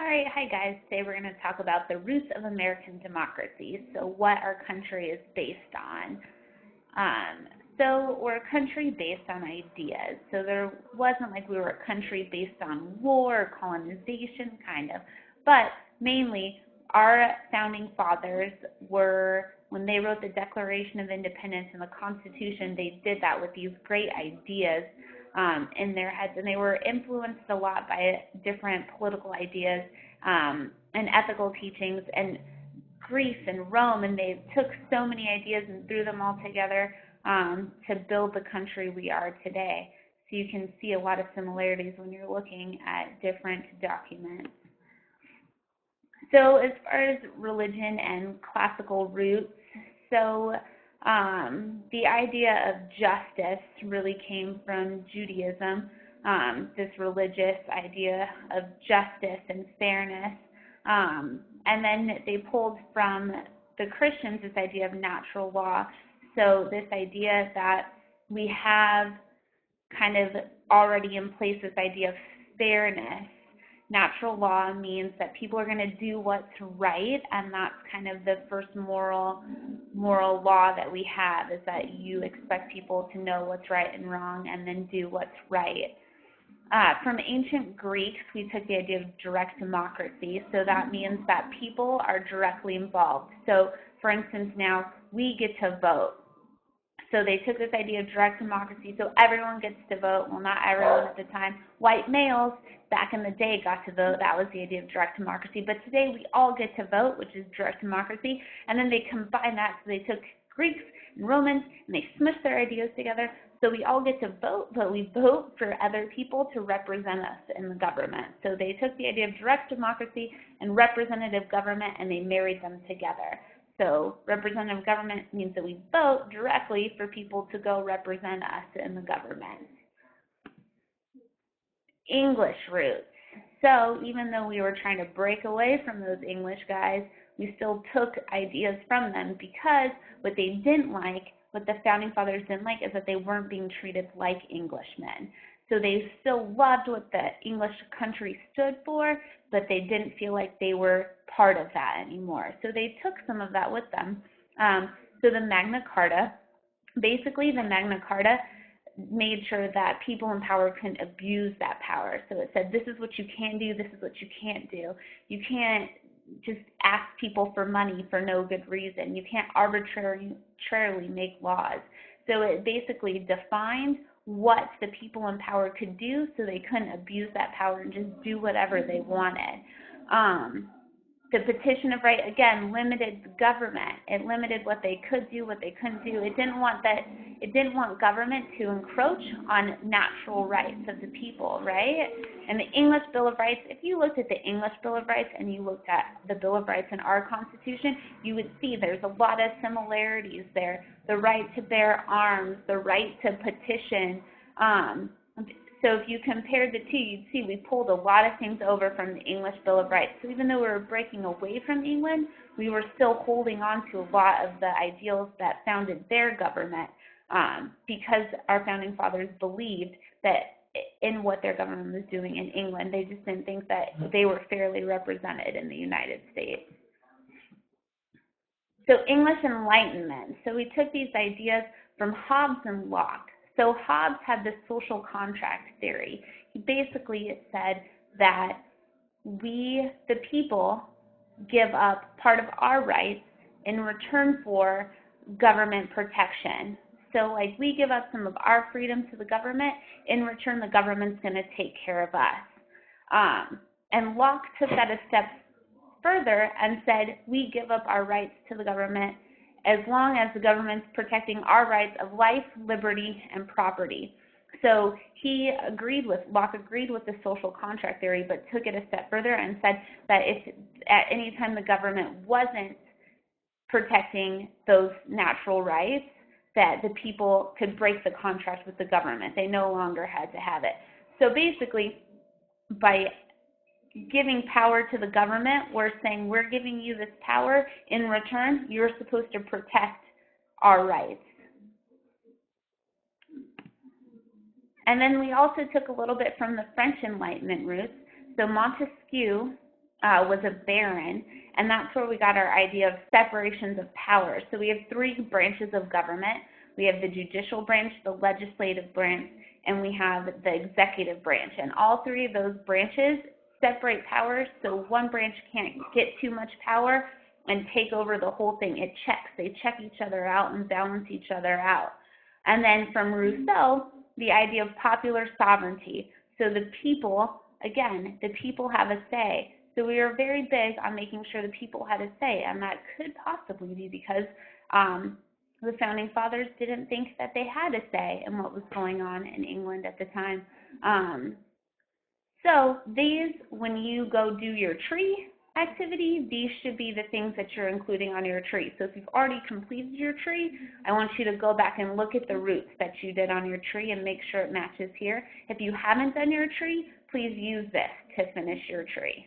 All right, hi guys. Today we're going to talk about the roots of American democracy. So, what our country is based on. So, we're a country based on ideas. So, there wasn't like we were a country based on war or colonization, kind of. But mainly, our founding fathers were, when they wrote the Declaration of Independence and the Constitution, they did that with these great ideas in their heads, and they were influenced a lot by different political ideas and ethical teachings and Greece and Rome, and they took so many ideas and threw them all together to build the country we are today. So you can see a lot of similarities when you're looking at different documents. So as far as religion and classical roots, so the idea of justice really came from Judaism, this religious idea of justice and fairness. And then they pulled from the Christians this idea of natural law. So this idea that we have kind of already in place this idea of fairness. Natural law means that people are going to do what's right, and that's kind of the first moral law that we have, is that you expect people to know what's right and wrong and then do what's right. From ancient Greeks, we took the idea of direct democracy, so that means that people are directly involved. So, for instance, now we get to vote. So they took this idea of direct democracy, so everyone gets to vote. Well, not everyone at the time. White males back in the day got to vote. That was the idea of direct democracy. But today we all get to vote, which is direct democracy. And then they combined that, so they took Greeks and Romans, and they smushed their ideas together. So we all get to vote, but we vote for other people to represent us in the government. So they took the idea of direct democracy and representative government, and they married them together. So representative government means that we vote directly for people to go represent us in the government. English roots. So even though we were trying to break away from those English guys, we still took ideas from them, because what they didn't like, what the founding fathers didn't like, is that they weren't being treated like Englishmen. So they still loved what the English country stood for, but they didn't feel like they were part of that anymore. So they took some of that with them. So the Magna Carta, basically the Magna Carta made sure that people in power couldn't abuse that power. So it said, this is what you can do, this is what you can't do. You can't just ask people for money for no good reason. You can't arbitrarily make laws. So it basically defined what the people in power could do, so they couldn't abuse that power and just do whatever they wanted. The Petition of Right, again, limited the government. It limited what they could do, what they couldn't do. It didn't want government to encroach on natural rights of the people, right? And the English Bill of Rights, if you looked at the English Bill of Rights and you looked at the Bill of Rights in our Constitution, you would see there's a lot of similarities there. The right to bear arms, the right to petition. So if you compared the two, you'd see we pulled a lot of things over from the English Bill of Rights. So even though we were breaking away from England, we were still holding on to a lot of the ideals that founded their government, because our founding fathers believed that in what their government was doing in England. They just didn't think that they were fairly represented in the United States. So English Enlightenment. So we took these ideas from Hobbes and Locke. So Hobbes had this social contract theory. He basically said that we, the people, give up part of our rights in return for government protection. So like we give up some of our freedom to the government, in return the government's going to take care of us. And Locke took that a step further and said we give up our rights to the government as long as the government's protecting our rights of life, liberty, and property. So Locke agreed with the social contract theory, but took it a step further and said that if at any time the government wasn't protecting those natural rights, that the people could break the contract with the government. They no longer had to have it. So basically, by giving power to the government, we're saying we're giving you this power. In return, you're supposed to protect our rights. And then we also took a little bit from the French Enlightenment roots. So Montesquieu was a baron, and that's where we got our idea of separations of power. So we have three branches of government. We have the judicial branch, the legislative branch, and we have the executive branch. And all three of those branches separate powers, so one branch can't get too much power and take over the whole thing. It checks. They check each other out and balance each other out. And then from Rousseau, the idea of popular sovereignty. So the people, again, the people have a say. So we are very big on making sure the people had a say, and that could possibly be because the founding fathers didn't think that they had a say in what was going on in England at the time. So these, when you go do your tree activity, these should be the things that you're including on your tree. So if you've already completed your tree, I want you to go back and look at the roots that you did on your tree and make sure it matches here. If you haven't done your tree, please use this to finish your tree.